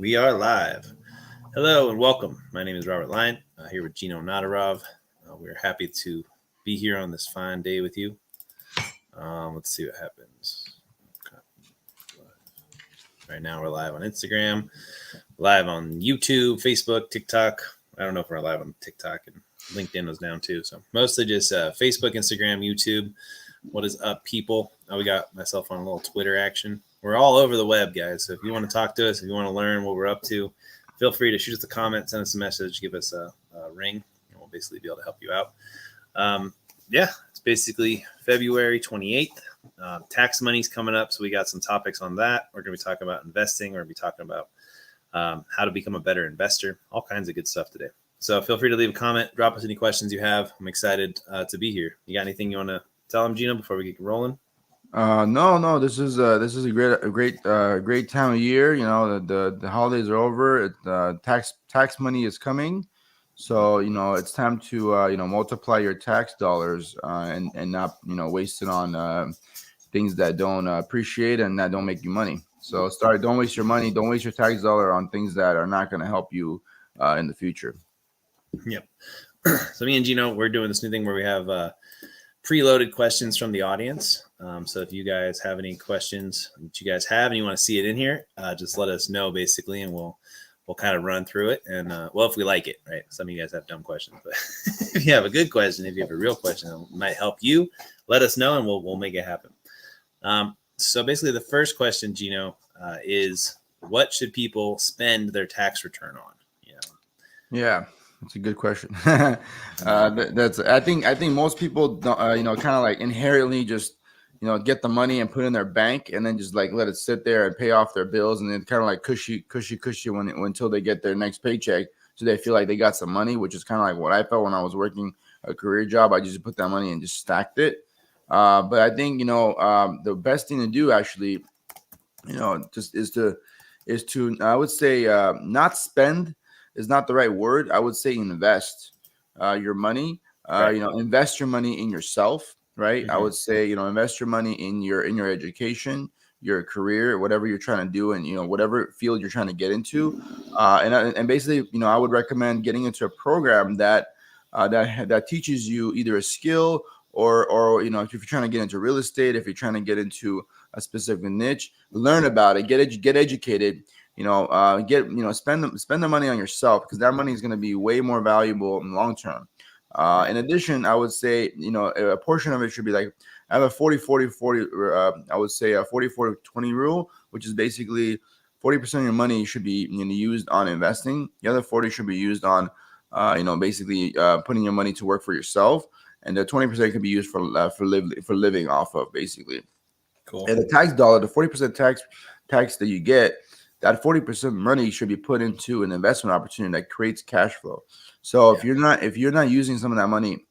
We are live. Hello and welcome. My name is Robert Lyon, here with Gino Nadarov. We're happy to be here on this fine day with you. Let's see what happens. Right now, we're live on Instagram, live on YouTube, Facebook, TikTok. I don't know if we're live on TikTok, and LinkedIn was down too. So mostly just Facebook, Instagram, YouTube. What is up, people? We got myself on a little Twitter action. We're all over the web, guys. So if you want to talk to us, if you want to learn what we're up to, feel free to shoot us a comment, send us a message, give us a ring, and we'll basically be able to help you out. It's basically February 28th. Tax money's coming up, so we got some topics on that. We're going to be talking about investing. We're going to be talking about how to become a better investor, all kinds of good stuff today. So feel free to leave a comment, drop us any questions you have. I'm excited to be here. You got anything you want to tell them, Gino, before we get rolling? No. This is a great time of year. You know, the holidays are over. Tax money is coming, so it's time to multiply your tax dollars and not waste it on things that don't appreciate and that don't make you money. So don't waste your money. Don't waste your tax dollar on things that are not going to help you in the future. Yep. So me and Gino, we're doing this new thing where we have preloaded questions from the audience. So if you guys have any questions that you guys have and you want to see it in here, just let us know basically, and we'll kind of run through it. And if we like it, right? Some of you guys have dumb questions, but if you have a good question, if you have a real question that might help you, let us know and we'll make it happen. So basically, the first question, Gino, is what should people spend their tax return on? Yeah. That's a good question. I think most people don't, kind of like inherently just, get the money and put it in their bank and then just like let it sit there and pay off their bills and then kind of like cushy until they get their next paycheck. So they feel like they got some money, which is kind of like what I felt when I was working a career job. I just put that money and just stacked it. But I think, the best thing to do actually, just is to I would say not spend is not the right word. I would say invest your money. Right. Invest your money in yourself. Right. I Mm-hmm. would say invest your money in your education, your career, whatever you're trying to do, and whatever field you're trying to get into. And basically, I would recommend getting into a program that teaches you either a skill or if you're trying to get into real estate, if you're trying to get into a specific niche, learn about it, get educated. Spend the money on yourself because that money is going to be way more valuable in the long term. In addition, I would say, a portion of it should be like, I have a 40-40-40, I would say a 40-40-20 rule, which is basically 40% of your money should be used on investing. The other 40 should be used on, basically putting your money to work for yourself. And the 20% can be used for living off of, basically. Cool. And the tax dollar, the 40% tax that you get, that 40% money should be put into an investment opportunity that creates cash flow. So if you're not using some of that money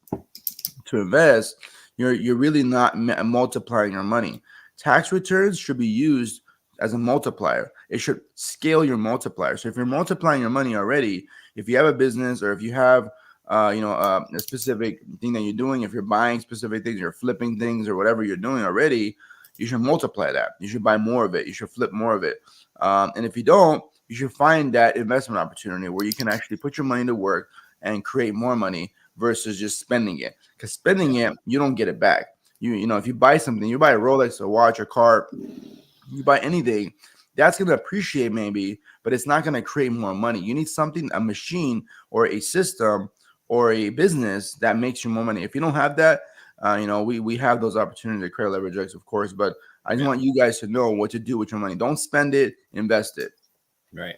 to invest, you're really not multiplying your money. Tax returns should be used as a multiplier. It should scale your multiplier. So if you're multiplying your money already, if you have a business or if you have a specific thing that you're doing, if you're buying specific things, you're flipping things or whatever you're doing already, you should multiply that. You should buy more of it. You should flip more of it. And if you don't, you should find that investment opportunity where you can actually put your money to work and create more money versus just spending it. Because spending it, you don't get it back. If you buy something, you buy a Rolex, a watch, a car, you buy anything, that's going to appreciate maybe, but it's not going to create more money. You need something, a machine or a system or a business that makes you more money. If you don't have that, we have those opportunities at Credit Leverage X, of course, but I just want you guys to know what to do with your money. Don't spend it, invest it. Right.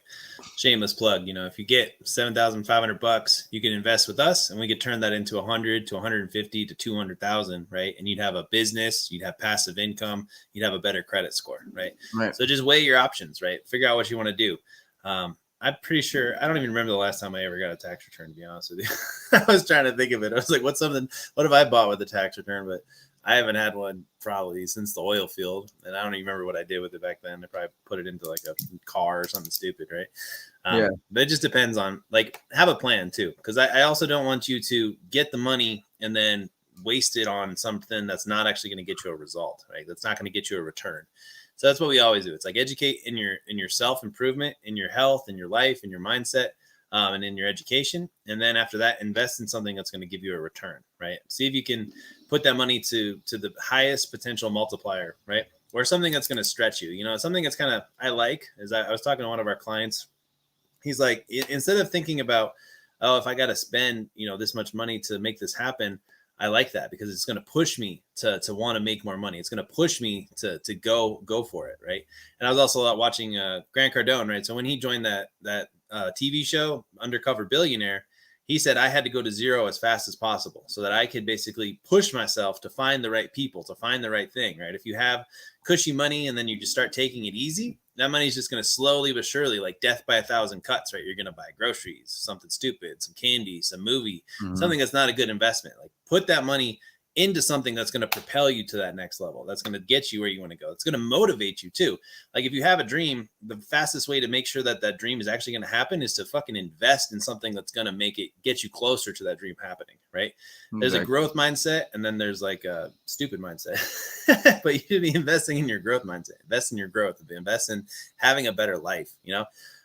Shameless plug. If you get $7,500, you can invest with us, and we could turn that into 100 to 150 to 200,000, right? And you'd have a business, you'd have passive income, you'd have a better credit score, right? Right. So just weigh your options, right? Figure out what you want to do. I'm pretty sure I don't even remember the last time I ever got a tax return, to be honest with you. I was trying to think of it. I was like, what have I bought with a tax return? But I haven't had one probably since the oil field, and I don't even remember what I did with it back then. I probably put it into like a car or something stupid, right? Yeah. But it just depends on, like, have a plan too, because I also don't want you to get the money and then waste it on something that's not actually going to get you a result, right? That's not going to get you a return. So that's what we always do. It's like educate in your self-improvement, in your health, in your life, in your mindset, and in your education. And then after that, invest in something that's going to give you a return, right? See if you can put that money to the highest potential multiplier, right? Or something that's going to stretch you. You know, something that's kind of, I was talking to one of our clients. He's like, instead of thinking about, oh, if I got to spend, this much money to make this happen, I like that because it's going to push me to want to make more money. It's going to push me to go for it, right? And I was also watching Grant Cardone, right? So when he joined that TV show, Undercover Billionaire, he said I had to go to zero as fast as possible so that I could basically push myself to find the right people, to find the right thing, right? If you have cushy money and then you just start taking it easy, that money is just going to slowly but surely, like death by 1,000 cuts, right? You're going to buy groceries, something stupid, some candy, some movie, something that's not a good investment. Like put that money into something that's going to propel you to that next level. That's going to get you where you want to go. It's going to motivate you too. Like if you have a dream, the fastest way to make sure that that dream is actually going to happen is to fucking invest in something that's going to make it get you closer to that dream happening, right? There's a growth mindset and then there's like a stupid mindset, but you should be investing in your growth mindset, invest in your growth, invest in having a better life,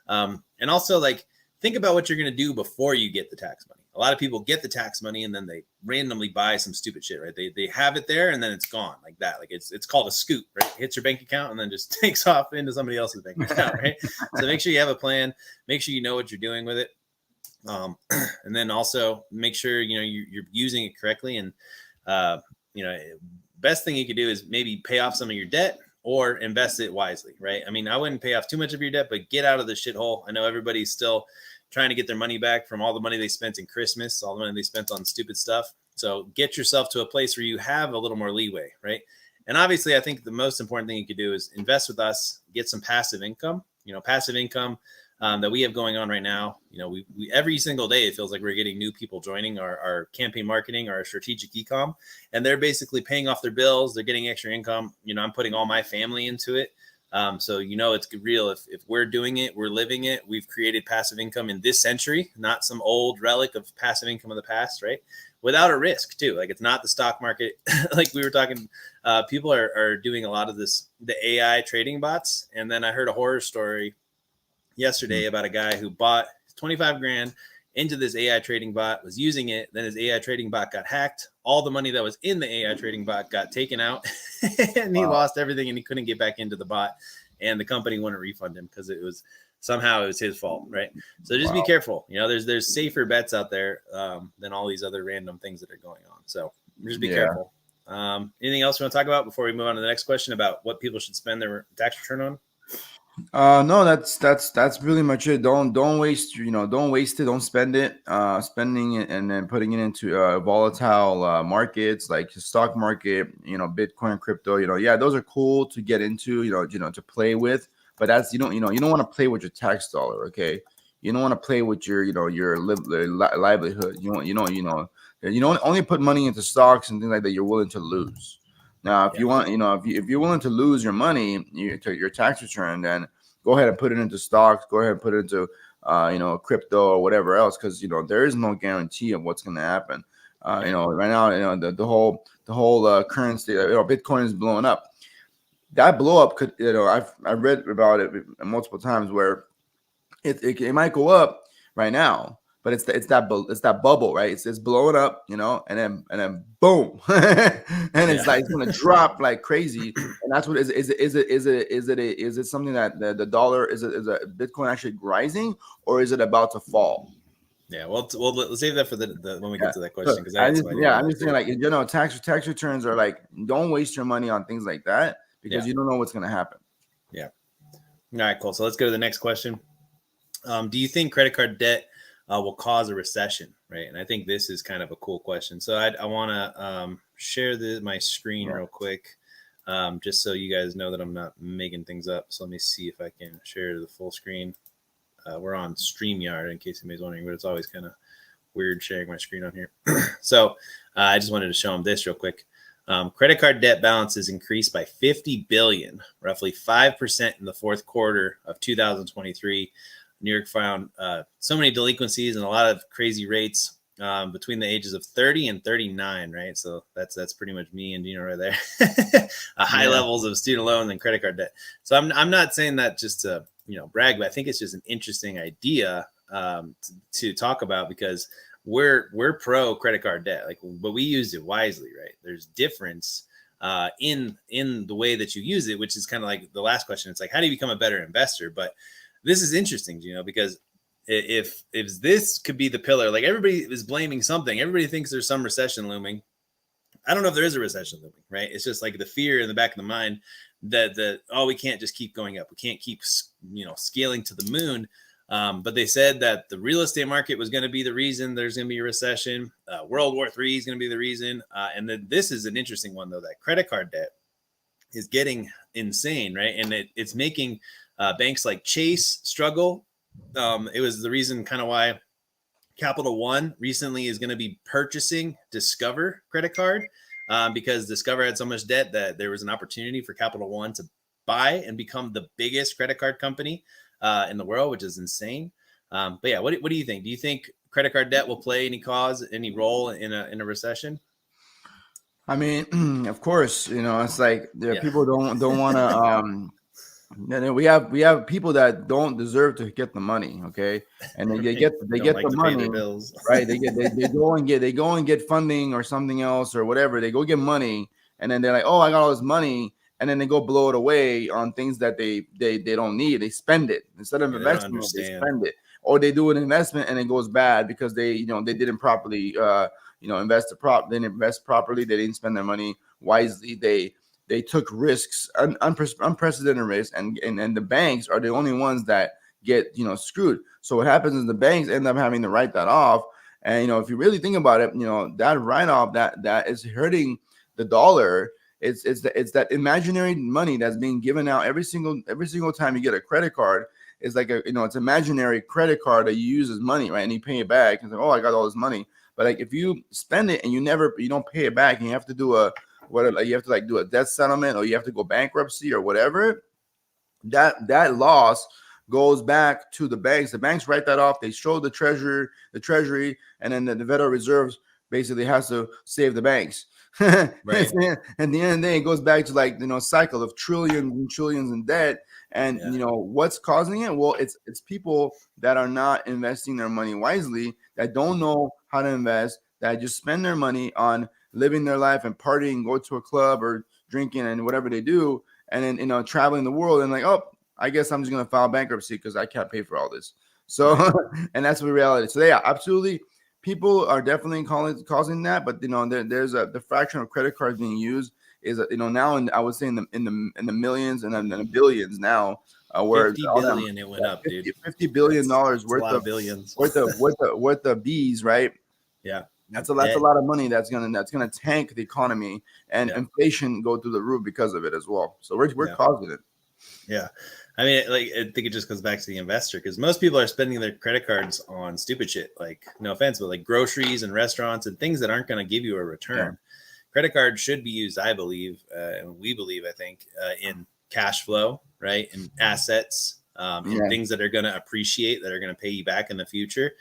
and also like think about what you're going to do before you get the tax money. A lot of people get the tax money and then they randomly buy some stupid shit, right? They have it there and then it's gone like that. Like it's called a scoop, right? It hits your bank account and then just takes off into somebody else's bank account, right? So make sure you have a plan. Make sure you know what you're doing with it. And then also make sure, you're using it correctly. And, best thing you could do is maybe pay off some of your debt or invest it wisely, right? I mean, I wouldn't pay off too much of your debt, but get out of the shithole. I know everybody's still trying to get their money back from all the money they spent in Christmas, all the money they spent on stupid stuff. So get yourself to a place where you have a little more leeway, right? And obviously, I think the most important thing you could do is invest with us, get some passive income, passive income that we have going on right now. We every single day, it feels like we're getting new people joining our campaign marketing, our strategic e-com, and they're basically paying off their bills. They're getting extra income. I'm putting all my family into it. So, it's real. If we're doing it, we're living it. We've created passive income in this century, not some old relic of passive income of the past, right? Without a risk too. Like it's not the stock market. Like we were talking, people are doing a lot of this, the AI trading bots. And then I heard a horror story yesterday about a guy who bought 25 grand into this AI trading bot, was using it. Then his AI trading bot got hacked. All the money that was in the AI trading bot got taken out and he lost everything and he couldn't get back into the bot and the company wouldn't refund him because it was his fault. Right. So just be careful. There's safer bets out there than all these other random things that are going on. So just be careful. Anything else you want to talk about before we move on to the next question about what people should spend their tax return on? No, that's really much it. Don't waste, don't waste it. Don't spend it. Spending it and then putting it into volatile markets like the stock market, Bitcoin, crypto. Those are cool to get into, to play with. But that's you don't want to play with your tax dollar, okay? You don't want to play with your livelihood. You don't only put money into stocks and things like that you're willing to lose. Now, if you want, if you're willing to lose your money, your tax return, then go ahead and put it into stocks. Go ahead and put it into, crypto or whatever else, because there is no guarantee of what's going to happen. Right now, the whole currency, Bitcoin is blowing up. That blow up could, I've read about it multiple times where it might go up right now. But it's that bubble, right? It's blowing up, and then boom, and it's like it's gonna drop like crazy. And that's what is it something that the dollar is it Bitcoin actually rising or is it about to fall? Yeah, well, let's save that for the when we get to that question because I'm just saying like tax returns are like don't waste your money on things like that because you don't know what's gonna happen. Yeah. All right, cool. So let's go to the next question. Do you think credit card debt will cause a recession, right? And I think this is kind of a cool question. So I want to share my screen real quick, just so you guys know that I'm not making things up. So let me see if I can share the full screen. We're on StreamYard in case anybody's wondering, but it's always kind of weird sharing my screen on here. So I just wanted to show them this real quick. Credit card debt balances increased by 50 billion, roughly 5% in the fourth quarter of 2023. New York found so many delinquencies and a lot of crazy rates. between the ages of 30 and 39, right? So that's pretty much me and Dino right there. High levels of student loans and credit card debt. So I'm not saying that just to brag, but I think it's just an interesting idea to talk about, because we're pro credit card debt, like, but we used it wisely, right? There's difference in the way that you use it, which is kind of like the last question. It's like, how do you become a better investor? But this is interesting, because if this could be the pillar, like everybody is blaming something, everybody thinks there's some recession looming. I don't know if there is a recession looming, right? It's just like the fear in the back of the mind that oh, we can't just keep going up, we can't keep scaling to the moon. But they said that the real estate market was going to be the reason there's going to be a recession. World War III is going to be the reason. And then this is an interesting one, though, that credit card debt is getting insane, right? And it's making banks like Chase struggle. It was the reason kind of why Capital One recently is going to be purchasing Discover credit card, because Discover had so much debt that there was an opportunity for Capital One to buy and become the biggest credit card company in the world, which is insane. But yeah, what do you think? Do you think credit card debt will play any role in a recession? I mean, of course, it's like people don't want to. We have people that don't deserve to get the money, okay, and they get the money, bills. Right? They go and get funding or something else or whatever. They go get money, and then they're like, oh, I got all this money. And then they go blow it away on things that they don't need. They spend it instead of investing. They spend it, or they do an investment and it goes bad because they didn't properly invest didn't invest properly. They didn't spend their money wisely. They took risks, unprecedented risks, and the banks are the only ones that get screwed. So what happens is the banks end up having to write that off. And if you really think about it, that write off that is hurting the dollar. It's that imaginary money that's being given out every single time you get a credit card. It's like it's imaginary credit card that you use as money, right? And you pay it back. It's like, oh, I got all this money. But like if you spend it and you don't pay it back, and you have to do do a debt settlement, or you have to go bankruptcy or whatever, that loss goes back to the banks. The banks write that off. They show the treasury, and then the Federal Reserve basically has to save the banks. Right. And the end of the day, it goes back to cycle of trillions and trillions in debt. And what's causing it? Well, it's people that are not investing their money wisely, that don't know how to invest, that just spend their money on living their life and partying, go to a club or drinking and whatever they do, and then traveling the world, and like, oh, I guess I'm just gonna file bankruptcy because I can't pay for all this. So and that's the reality. So yeah, absolutely. People are definitely causing that, but there's the fraction of credit cards being used is now I would say in the millions and then the billions now, where 50 billion it went up, dude. $50 billion worth of billions, worth of B's, right? Yeah, that's a lot of money that's gonna tank the economy, and inflation go through the roof because of it as well. So we're causing it. Yeah. I mean, I think it just goes back to the investor, because most people are spending their credit cards on stupid shit, like, no offense, but like groceries and restaurants and things that aren't going to give you a return. Yeah. Credit cards should be used, I believe, and we believe, I think, in cash flow, right? And assets, and things that are going to appreciate, that are going to pay you back in the future.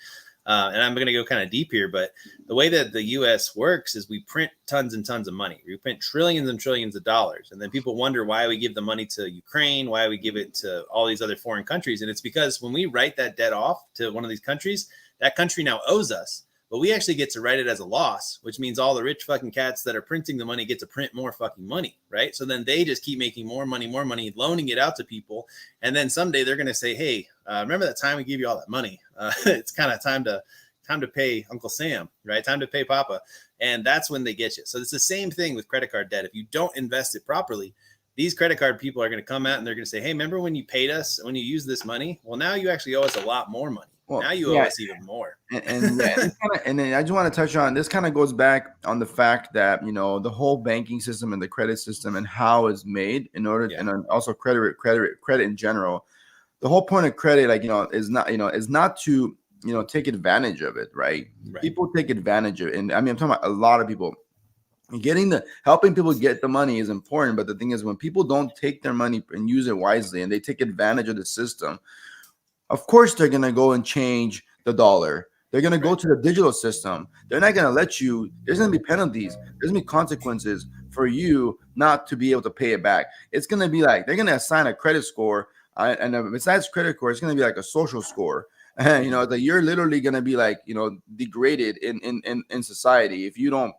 And I'm going to go kind of deep here, but the way that the U.S. works is we print tons and tons of money. We print trillions and trillions of dollars. And then people wonder why we give the money to Ukraine, why we give it to all these other foreign countries. And it's because when we write that debt off to one of these countries, that country now owes us. But we actually get to write it as a loss, which means all the rich fucking cats that are printing the money get to print more fucking money, right? So then they just keep making more money, loaning it out to people. And then someday they're going to say, hey, remember that time we gave you all that money? It's kind of time to pay Uncle Sam, right? Time to pay Papa. And that's when they get you. So it's the same thing with credit card debt. If you don't invest it properly, these credit card people are going to come out and they're going to say, hey, remember when you paid us, when you used this money? Well, now you actually owe us a lot more money. Well, now you owe us even more. And then I just want to touch on this. Kind of goes back on the fact that the whole banking system and the credit system and how it's made in order, and also credit in general. The whole point of credit, is not to take advantage of it, right? People take advantage of it, and I mean, I'm talking about a lot of people. Helping people get the money is important, but the thing is, when people don't take their money and use it wisely, and they take advantage of the system, of course they're gonna go and change the dollar. They're going to go to the digital system. They're not going to let you. There's going to be penalties. There's going to be consequences for you not to be able to pay it back. It's going to be like they're going to assign a credit score, and besides credit score, it's going to be like a social score. You know, that you're literally going to be like, you know, degraded in society if you don't.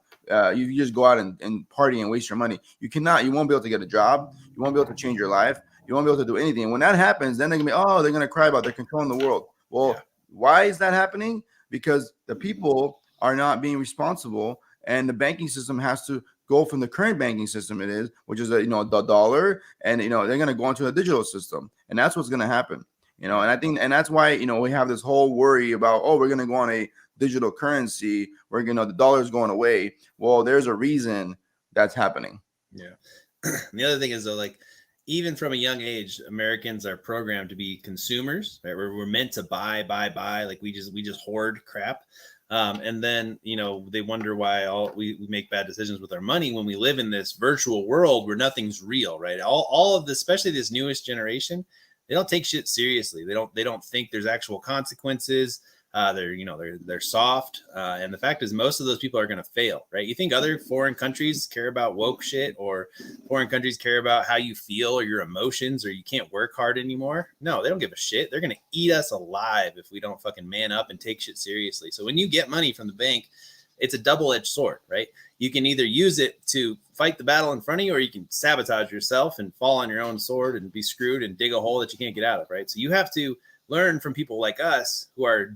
You just go out and party and waste your money. You won't be able to get a job. You won't be able to change your life. You won't be able to do anything. And when that happens, then they're going to cry about they're controlling the world. Well, why is that happening? Because the people are not being responsible, and the banking system has to go from the current banking system it is, which is the dollar, and they're going to go into a digital system, and that's what's going to happen. And I think, and that's why we have this whole worry about, we're going to go on a digital currency, we're the dollar's going away. Well, there's a reason that's happening. Yeah. The other thing is though, like, even from a young age, Americans are programmed to be consumers, right? We're meant to buy. Like we just hoard crap. And then, they wonder why we make bad decisions with our money when we live in this virtual world where nothing's real, right? All of this, especially this newest generation, they don't take shit seriously. They don't think there's actual consequences. They're soft. And the fact is, most of those people are going to fail, right? You think other foreign countries care about woke shit, or foreign countries care about how you feel or your emotions, or you can't work hard anymore? No, they don't give a shit. They're going to eat us alive if we don't fucking man up and take shit seriously. So when you get money from the bank, it's a double-edged sword, right? You can either use it to fight the battle in front of you, or you can sabotage yourself and fall on your own sword and be screwed and dig a hole that you can't get out of, right? So you have to learn from people like us who are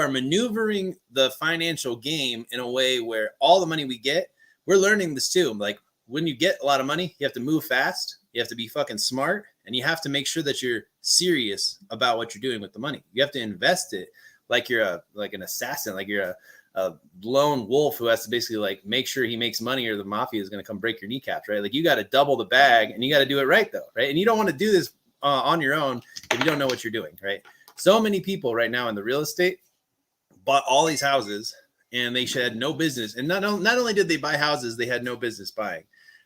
maneuvering the financial game in a way where all the money we get, we're learning this too. Like, when you get a lot of money, you have to move fast, you have to be fucking smart, and you have to make sure that you're serious about what you're doing with the money. You have to invest it like you're an assassin, like you're a lone wolf who has to basically like make sure he makes money, or the mafia is going to come break your kneecaps, right? Like, you got to double the bag, and you got to do it right though, right? And you don't want to do this on your own if you don't know what you're doing, right? So many people right now in the real estate bought all these houses, and they had no business. And not only did they buy houses they had no business buying,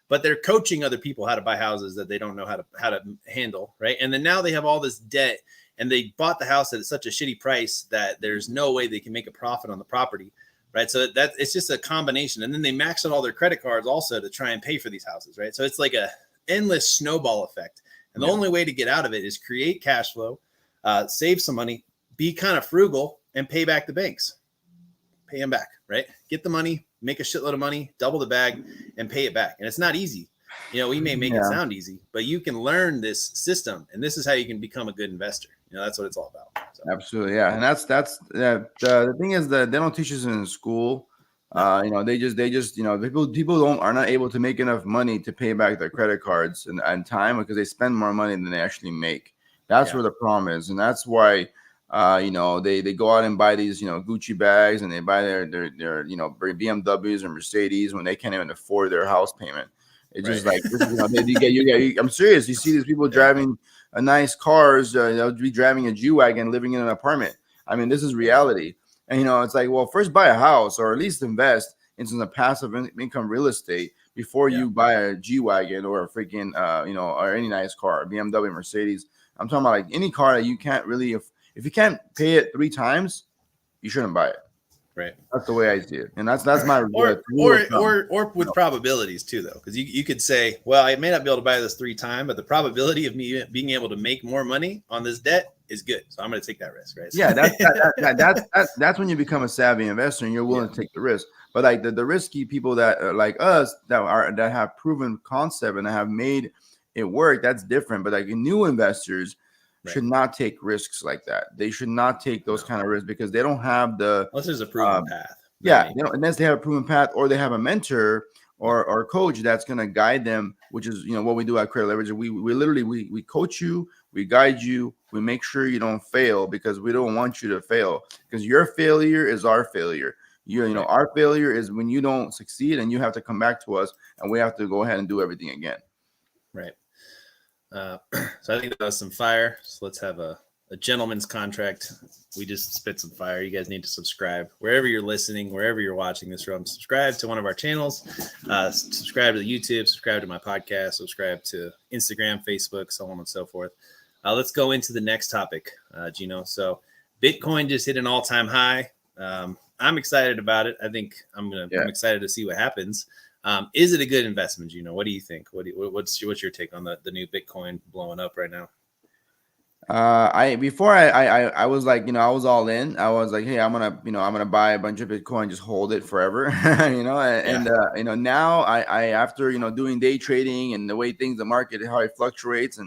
but they're coaching other people how to buy houses that they don't know how to handle, right? And then now they have all this debt, and they bought the house at such a shitty price that there's no way they can make a profit on the property, right? So that it's just a combination. And then they max out all their credit cards also to try and pay for these houses, right? So it's like a endless snowball effect. And the only way to get out of it is create cash flow, save some money, be kind of frugal, and pay back the banks. Pay them back, right? Get the money, make a shitload of money, double the bag, and pay it back. And it's not easy. We may make it sound easy, but you can learn this system, and this is how you can become a good investor. That's what it's all about. So. Absolutely, yeah. And that's the thing is that they don't teach us in school. They just people are not able to make enough money to pay back their credit cards and time, because they spend more money than they actually make. That's where the problem is, and that's why they go out and buy these Gucci bags, and they buy their BMWs and Mercedes when they can't even afford their house payment. It's just like I'm serious. You see these people driving a nice cars. They'll be driving a G-Wagon, living in an apartment. I mean, this is reality. And it's like, well, first buy a house, or at least invest into some passive income real estate before you buy a G-Wagon or a freaking or any nice car, BMW, Mercedes. I'm talking about like any car that you can't really, if you can't pay it 3 times, you shouldn't buy it. Right. That's the way I see it, and that's my or with probabilities too, though, because you could say, well, I may not be able to buy this 3 times, but the probability of me being able to make more money on this debt is good, so I'm going to take that risk, right? So. Yeah, that's when you become a savvy investor and you're willing to take the risk. But like the risky people that like us that have proven concept and have made it work, that's different. But like new investors should not take risks like that. They should not take those kind of risks, because they don't have unless there's a proven path. Yeah, unless they have a proven path, or they have a mentor or a coach that's going to guide them, which is what we do at Credit Leverage. We literally coach you, we guide you, we make sure you don't fail, because we don't want you to fail, because your failure is our failure. Our failure is when you don't succeed and you have to come back to us, and we have to go ahead and do everything again. Right. So I think that was some fire. So let's have a gentleman's contract. We just spit some fire. You guys need to subscribe wherever you're listening, wherever you're watching this from. Subscribe to one of our channels. Subscribe to the YouTube. Subscribe to my podcast. Subscribe to Instagram, Facebook, so on and so forth. Let's go into the next topic, Gino. So Bitcoin just hit an all-time high. I'm excited about it. I think I'm excited to see what happens. Is it a good investment? Gino, what do you think? What's your take on the new Bitcoin blowing up right now? I was like, I was all in. I was like, hey, I'm gonna buy a bunch of Bitcoin, just hold it forever, now I after doing day trading and the way the market, how it fluctuates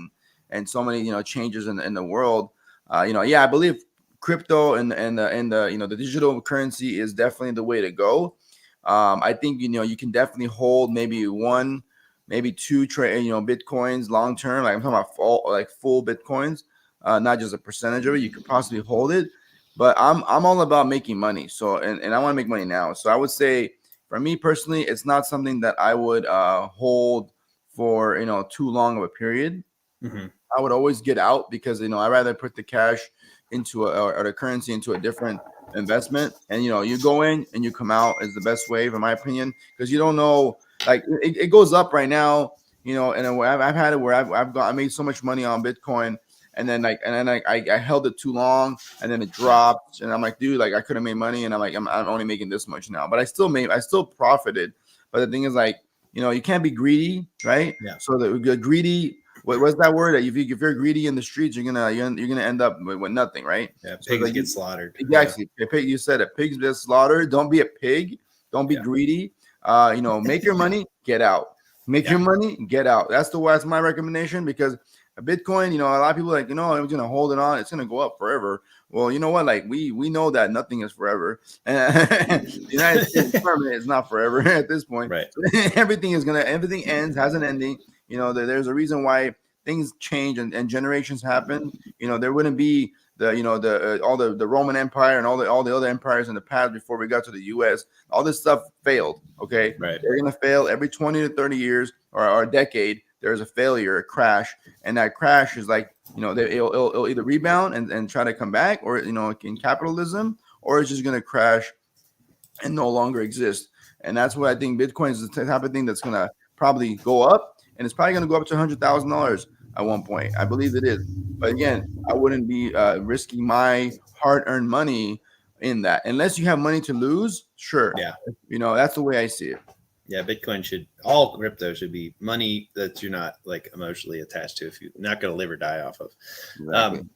and so many changes in the world, I believe crypto and the digital currency is definitely the way to go. I think you can definitely hold maybe one, maybe two Bitcoins long term. Like I'm talking about full Bitcoins. Not just a percentage of it. You could possibly hold it, but I'm all about making money. So and I want to make money now. So I would say for me personally, it's not something that I would hold for too long of a period. Mm-hmm. I would always get out because I'd rather put the cash into or the currency into a different investment. And you go in and you come out is the best way, in my opinion, because you don't know. Like it goes up right now, and I've had it where I made so much money on Bitcoin. And then I held it too long, and then it dropped, and I'm like, dude, like I could have made money, and I'm like, I'm only making this much now, but I still profited. But the thing is, like, you can't be greedy, right? Yeah. So the greedy, what's that word? If you're greedy in the streets, you're gonna end up with nothing, right? Yeah, pigs get slaughtered. Exactly. Yeah. You said it. Pigs get slaughtered. Don't be a pig. Don't be greedy. Make your money, get out. Make your money, get out. That's my recommendation, because a Bitcoin, a lot of people are like, I'm gonna hold it on, it's gonna go up forever. Well, you know what? Like we know that nothing is forever. And the United States government is not forever at this point. Right. Everything ends, has an ending. There's a reason why things change and generations happen. There wouldn't be all the Roman Empire and all the other empires in the past before we got to the U.S. All this stuff failed. Okay, right. They're gonna fail every 20 to 30 years or a decade. There's a failure, a crash, and that crash is like it'll either rebound and try to come back, or in capitalism, or it's just gonna crash and no longer exist. And that's what I think Bitcoin is, the type of thing that's gonna probably go up, and it's probably gonna go up to $100,000 at one point. I believe it is. But again, I wouldn't be risking my hard-earned money in that unless you have money to lose. Sure. Yeah. That's the way I see it. Yeah, Bitcoin all crypto should be money that you're not like emotionally attached to, if you're not going to live or die off of. Exactly.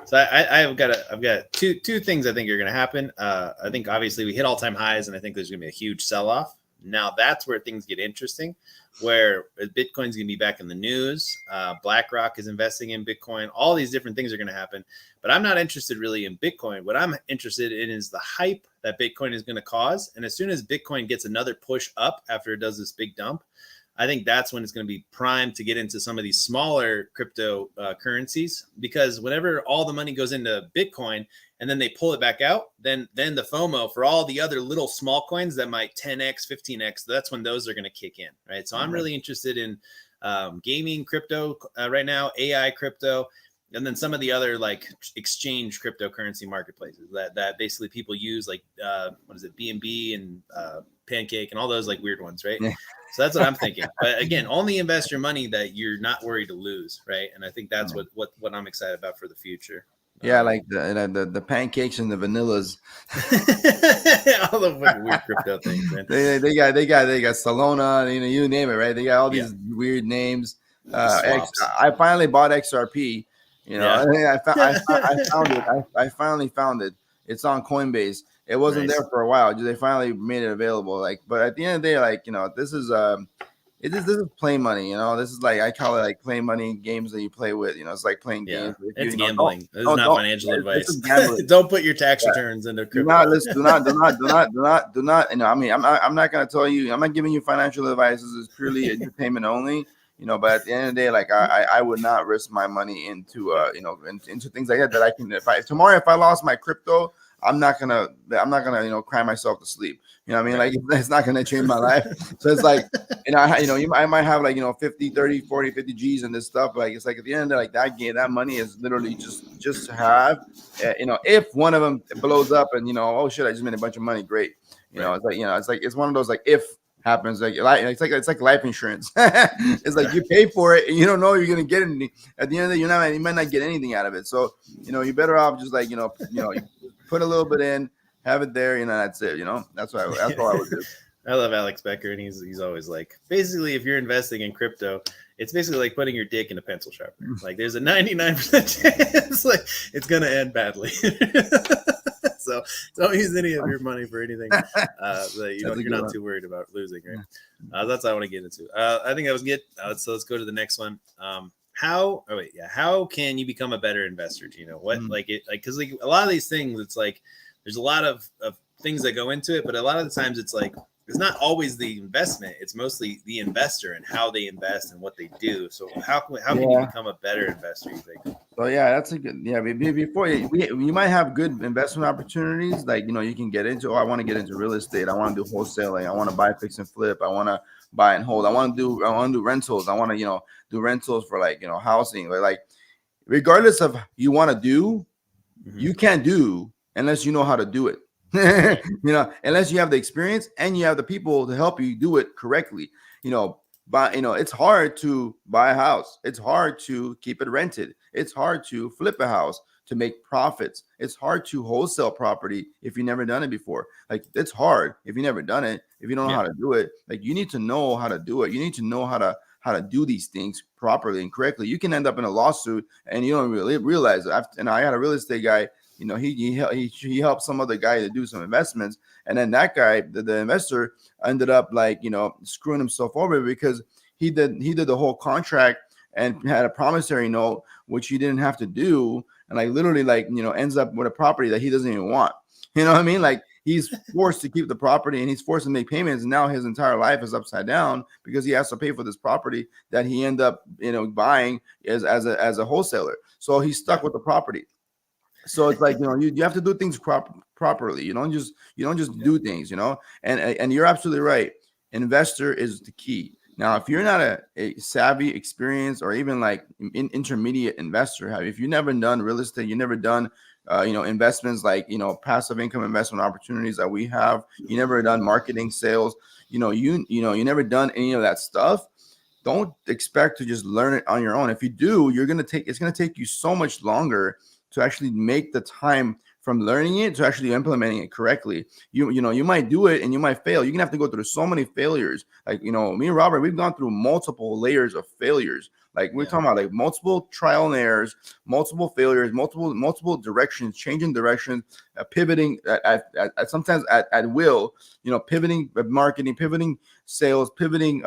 So I've got two things I think are going to happen. I think obviously we hit all-time highs, and I think there's going to be a huge sell-off. Now that's where things get interesting, where Bitcoin's going to be back in the news. BlackRock is investing in Bitcoin. All these different things are going to happen, but I'm not interested really in Bitcoin. What I'm interested in is the hype that Bitcoin is going to cause. And as soon as Bitcoin gets another push up after it does this big dump, I think that's when it's going to be primed to get into some of these smaller crypto currencies, because whenever all the money goes into Bitcoin and then they pull it back out, then the FOMO for all the other little small coins that might 10x, 15x, that's when those are going to kick in, right? So I'm really interested in gaming crypto right now, AI crypto, and then some of the other like exchange cryptocurrency marketplaces that basically people use, like BNB and Pancake and all those like weird ones, right? Yeah. So that's what I'm thinking. But again, only invest your money that you're not worried to lose, right? And I think that's what I'm excited about for the future. Yeah, like the pancakes and the vanillas, all the weird crypto things, man. They got Solana, you name it, right? They got all these weird names. I finally bought XRP. I finally found it. It's on Coinbase. It wasn't there for a while. They finally made it available. But at the end of the day, this is this is play money. This is like, I call it like play money games that you play with. It's like playing games. It's gambling. This is not financial advice. Don't put your tax returns into crypto. Do not. I mean, I'm not going to tell you. I'm not giving you financial advice. This is purely entertainment only. But at the end of the day, like I would not risk my money into into things like that. That I can. If I lost my crypto, I'm not gonna cry myself to sleep. I mean, like it's not gonna change my life. So it's like, I might have like 50, 30, 40, 50 G's in this stuff. But like it's like at the end of the day, like that money is literally just to have. If one of them blows up and oh shit, I just made a bunch of money, great. It's like it's one of those like if happens. It's like life insurance. It's like you pay for it and you don't know you're gonna get anything. At the end of the day, you might not get anything out of it. So you're better off just like you put a little bit in, have it there. That's it. That's all I would do. I love Alex Becker, and he's always like, basically, if you're investing in crypto, it's basically like putting your dick in a pencil sharpener. Like, there's a 99% chance like it's gonna end badly. So don't use any of your money for anything that you're not too worried about losing, right? That's what I want to get into. I think that was good. So let's go to the next one. How can you become a better investor? Do you know what because like a lot of these things, it's like there's a lot of things that go into it, but a lot of the times it's like it's not always the investment, it's mostly the investor and how they invest and what they do. So how can you become a better investor, you think? So that's a good before you might have good investment opportunities, like you can get into, I want to get into real estate, I want to do wholesaling, I want to buy, fix and flip, I want to buy and hold, I want to do rentals, I want to do rentals for housing, like regardless of you want to do, you can't do unless you know how to do it. Unless you have the experience and you have the people to help you do it correctly. But it's hard to buy a house, it's hard to keep it rented, it's hard to flip a house to make profits, it's hard to wholesale property if you've never done it before. Like, it's hard if you've never done it, if you don't know how to do it. Like, you need to know how to do it, you need to know how to do these things properly and correctly. You can end up in a lawsuit and you don't really realize it. And I had a real estate guy, he helped some other guy to do some investments, and then that guy, the investor, ended up screwing himself over because he did the whole contract and had a promissory note which he didn't have to do, and literally ends up with a property that he doesn't even want. You know what I mean? Like, he's forced to keep the property and he's forced to make payments, and now his entire life is upside down because he has to pay for this property that he ended up buying as a wholesaler. So he's stuck with the property. So it's like, you have to do things properly. You don't just do things, and you're absolutely right. Investor is the key. Now, if you're not a savvy, experienced, or even intermediate investor, if you've never done real estate, you've never done investments passive income investment opportunities that we have, you never done marketing, sales, you never done any of that stuff, don't expect to just learn it on your own. If you do, it's going to take you so much longer to actually make the time from learning it to actually implementing it correctly. You might do it and you might fail. You're gonna have to go through so many failures. Me and Robert, we've gone through multiple layers of failures. We're talking about multiple trial and errors, multiple failures, multiple directions, changing directions, pivoting at sometimes at will, pivoting marketing, pivoting sales, pivoting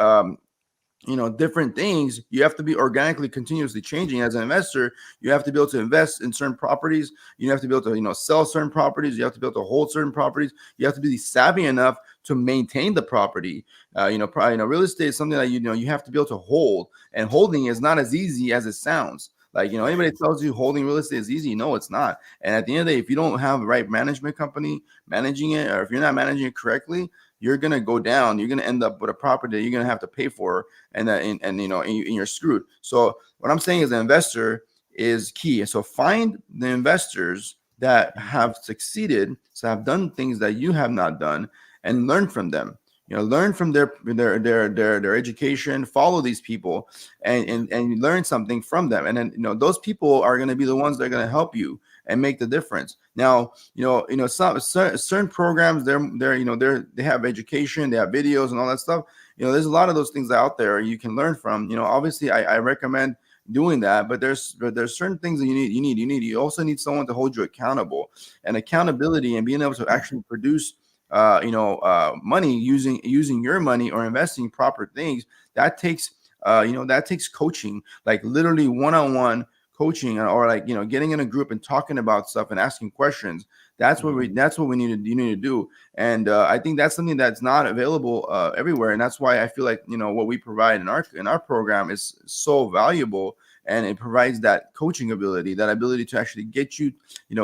different things. You have to be organically, continuously changing. As an investor, you have to be able to invest in certain properties. You have to be able to, sell certain properties. You have to be able to hold certain properties. You have to be savvy enough to maintain the property. Real estate is something that, you have to be able to hold, and holding is not as easy as it sounds. Anybody tells you holding real estate is easy. No, it's not. And at the end of the day, if you don't have the right management company managing it, or if you're not managing it correctly, you're going to go down. You're going to end up with a property that you're going to have to pay for, and you're screwed. So what I'm saying as an investor is key. So find the investors that have succeeded, so have done things that you have not done, and learn from them. Learn from their education, follow these people, and learn something from them. And then, those people are going to be the ones that are going to help you and make the difference. Now, some certain programs, they have education, they have videos and all that stuff. There's a lot of those things out there you can learn from. Obviously I recommend doing that, but there's certain things that you also need someone to hold you accountable, and accountability and being able to actually produce money using your money or investing in proper things, that takes coaching, literally one-on-one coaching, or getting in a group and talking about stuff and asking questions. That's what we need to do. And I think that's something that's not available everywhere. And that's why I feel like, what we provide in our program is so valuable. And it provides that coaching ability, that ability to actually get you,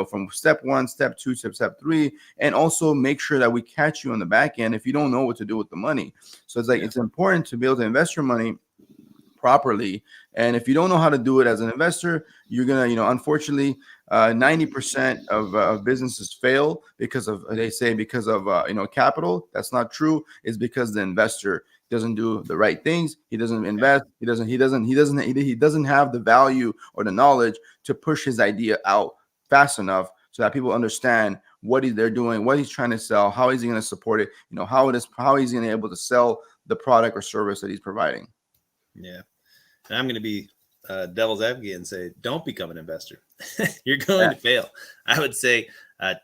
from step 1, step 2, step 3, and also make sure that we catch you on the back end if you don't know what to do with the money. So it's important to be able to invest your money properly. And if you don't know how to do it as an investor, you're gonna, unfortunately, 90% of businesses fail because of, they say, because of capital. That's not true. It's because the investor doesn't do the right things. He doesn't invest. He doesn't have the value or the knowledge to push his idea out fast enough so that people understand what they're doing, what he's trying to sell, how is he going to support it, how he's going to be able to sell the product or service that he's providing. Yeah. And I'm going to be devil's advocate and say, don't become an investor. You're going to fail. I would say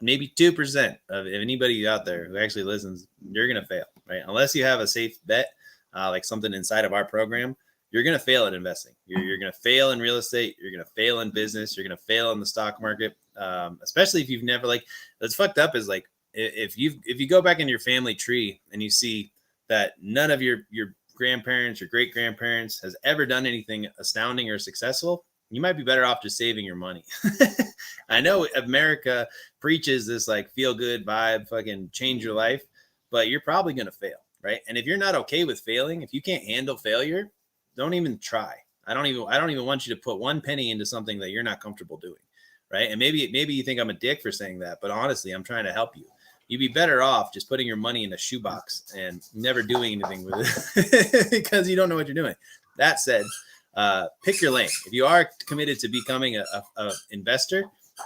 maybe 2% of anybody out there who actually listens, you're going to fail, right? Unless you have a safe bet, like something inside of our program, you're going to fail at investing. You're going to fail in real estate. You're going to fail in business. You're going to fail in the stock market, especially if you've never, like, what's fucked up is, like, if you go back in your family tree and you see that none of your grandparents or great grandparents has ever done anything astounding or successful, you might be better off just saving your money. I know America preaches this like feel good vibe, fucking change your life, but you're probably going to fail, right? And if you're not okay with failing, if you can't handle failure, don't even try. I don't even want you to put one penny into something that you're not comfortable doing, right? And maybe you think I'm a dick for saying that, but honestly, I'm trying to help you. You'd be better off just putting your money in a shoebox and never doing anything with it because you don't know what you're doing. That said, pick your lane. If you are committed to becoming a investor,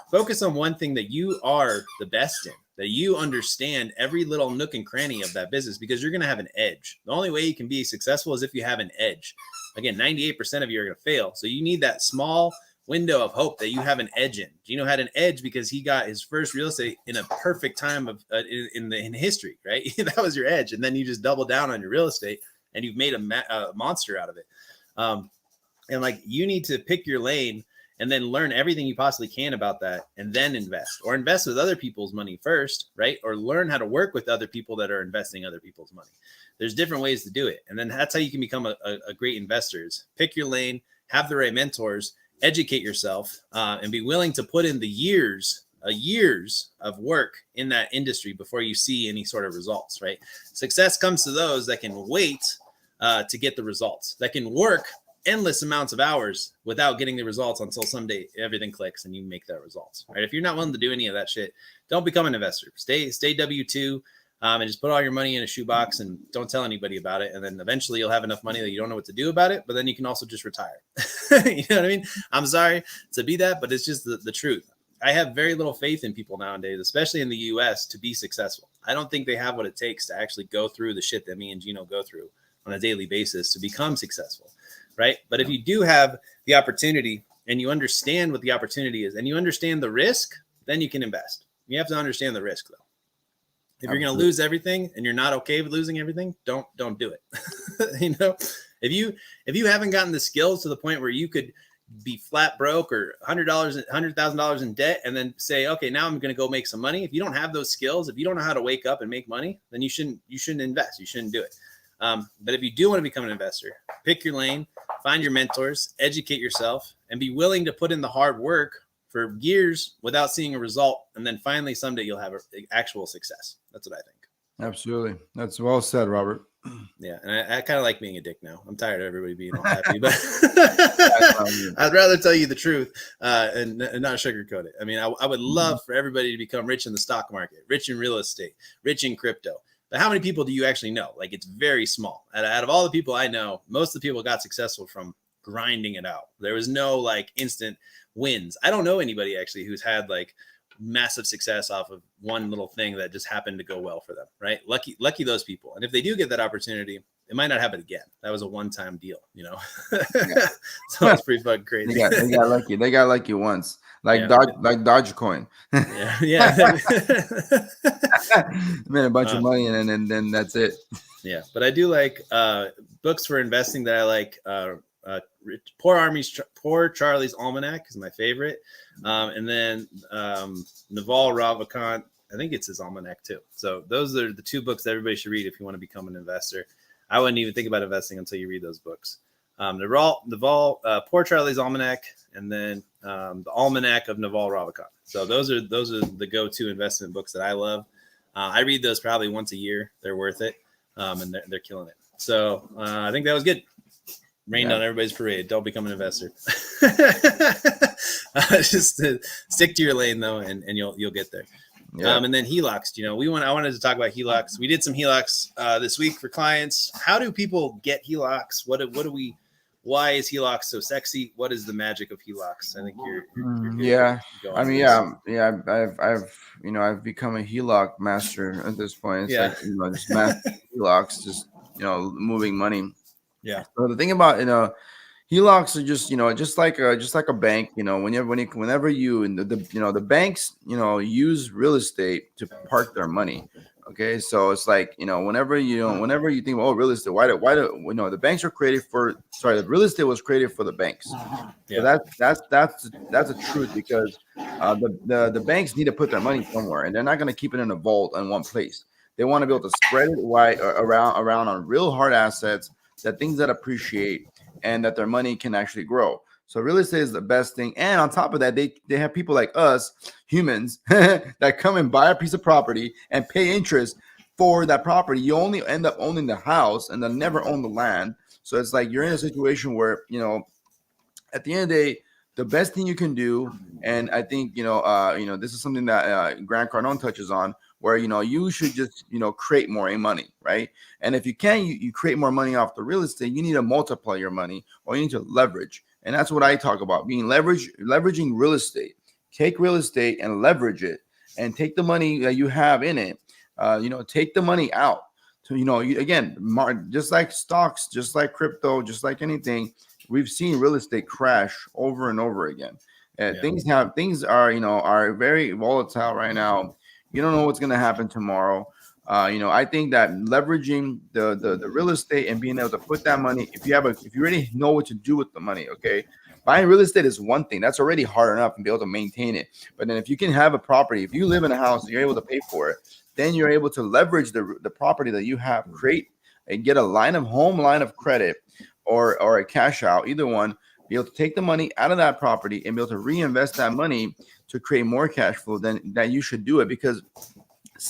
focus on one thing that you are the best in, that you understand every little nook and cranny of that business, because you're going to have an edge. The only way you can be successful is if you have an edge. Again, 98% of you are going to fail. So you need that small window of hope that you have an edge in. Gino had an edge because he got his first real estate in a perfect time of in history, right? That was your edge. And then you just double down on your real estate and you've made a monster out of it. And like, you need to pick your lane and then learn everything you possibly can about that and then invest, or invest with other people's money first, right? Or learn how to work with other people that are investing other people's money. There's different ways to do it. And then that's how you can become a great investor. Is pick your lane, have the right mentors, educate yourself, and be willing to put in the years of work in that industry before you see any sort of results, right? Success comes to those that can wait to get the results, that can work endless amounts of hours without getting the results until someday everything clicks and you make that results, right? If you're not willing to do any of that shit, don't become an investor. Stay W-2, and just put all your money in a shoebox and don't tell anybody about it. And then eventually you'll have enough money that you don't know what to do about it, but then you can also just retire. You know what I mean? I'm sorry to be that, but it's just the truth. I have very little faith in people nowadays, especially in the US, to be successful. I don't think they have what it takes to actually go through the shit that me and Gino go through on a daily basis to become successful, right? But if you do have the opportunity and you understand what the opportunity is and you understand the risk, then you can invest. You have to understand the risk, though. If you're going to lose everything and you're not okay with losing everything, don't do it. You know, if you haven't gotten the skills to the point where you could be flat broke or $100,000 in debt and then say, okay, now I'm going to go make some money. If you don't have those skills, if you don't know how to wake up and make money, then you shouldn't invest. You shouldn't do it. But if you do want to become an investor, pick your lane, find your mentors, educate yourself, and be willing to put in the hard work for years without seeing a result. And then finally, someday you'll have actual success. That's what I think. Absolutely. That's well said, Robert. Yeah. And I kind of like being a dick now. I'm tired of everybody being all happy, but I'd rather tell you the truth and not sugarcoat it. I mean, I would love for everybody to become rich in the stock market, rich in real estate, rich in crypto. But how many people do you actually know? Like, it's very small. Out of all the people I know, most of the people got successful from grinding it out. There was no like instant wins. I don't know anybody actually who's had like massive success off of one little thing that just happened to go well for them, right? Lucky those people. And if they do get that opportunity, it might not happen again. That was a one-time deal, you know? Yeah. So it's pretty fucking crazy. They got lucky. They got lucky once. Like Dogecoin. Yeah. Made a bunch of money and then that's it. Yeah. But I do like books for investing that I like. Poor Charlie's Almanac is my favorite. And then Naval Ravikant, I think it's his almanac too. So those are the two books that everybody should read if you want to become an investor. I wouldn't even think about investing until you read those books. Naval, Poor Charlie's Almanac, and then the Almanac of Naval Ravikant. So those are the go-to investment books that I love. I read those probably once a year. They're worth it, and they're killing it. So I think that was good. rained Yeah. on everybody's parade. Don't become an investor. Just stick to your lane though, and you'll get there. Yeah. And then HELOCs. You know, I wanted to talk about HELOCs. We did some HELOCs this week for clients. How do people get HELOCs? What do we? Why is HELOCs so sexy? What is the magic of HELOCs? I think you're good. Yeah. Go I on mean, this. I've become a HELOC master at this point. It's Yeah. like, just master HELOCs, just moving money. Yeah. So the thing about HELOCs are just like a bank. Whenever you and the banks use real estate to park their money. Okay, so it's like whenever you think, oh, real estate, why do the banks are created for? Sorry, the real estate was created for the banks. Yeah. So that's a truth, because the banks need to put their money somewhere, and they're not going to keep it in a vault in one place. They want to be able to spread it wide around on real hard assets, things that appreciate, and that their money can actually grow. So real estate is the best thing. And on top of that, they have people like us, humans, that come and buy a piece of property and pay interest for that property. You only end up owning the house and then never own the land. So it's like you're in a situation where, at the end of the day, the best thing you can do, and I think, this is something that Grant Cardone touches on, where, you should just, create more money, right? And if you can, you create more money off the real estate, you need to multiply your money, or you need to leverage. And that's what I talk about, leveraging real estate. Take real estate and leverage it, and take the money that you have in it. Take the money out. So, just like stocks, just like crypto, just like anything, we've seen real estate crash over and over again. Things are very volatile right now. You don't know what's going to happen tomorrow. I think that leveraging the real estate and being able to put that money, if you already know what to do with the money, okay, buying real estate is one thing that's already hard enough and be able to maintain it. But then if you can have a property, if you live in a house and you're able to pay for it, then you're able to leverage the property that you have, create and get a line of credit or a cash out, either one, be able to take the money out of that property and be able to reinvest that money to create more cash flow. Then that you should do it, because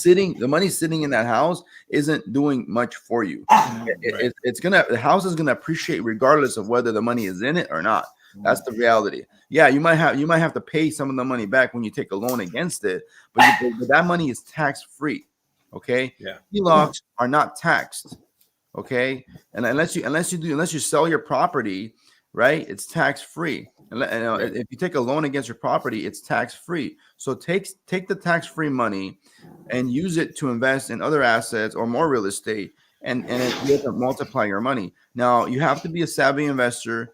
the money sitting in that house isn't doing much for you. The house is gonna appreciate regardless of whether the money is in it or not. That's the reality. Yeah, you might have to pay some of the money back when you take a loan against it, but that money is tax free. Okay. Yeah. HELOCs are not taxed. Okay. And unless you sell your property, right, it's tax free. And if you take a loan against your property, it's tax free. So take the tax free money and use it to invest in other assets or more real estate, and you have to multiply your money. Now you have to be a savvy investor.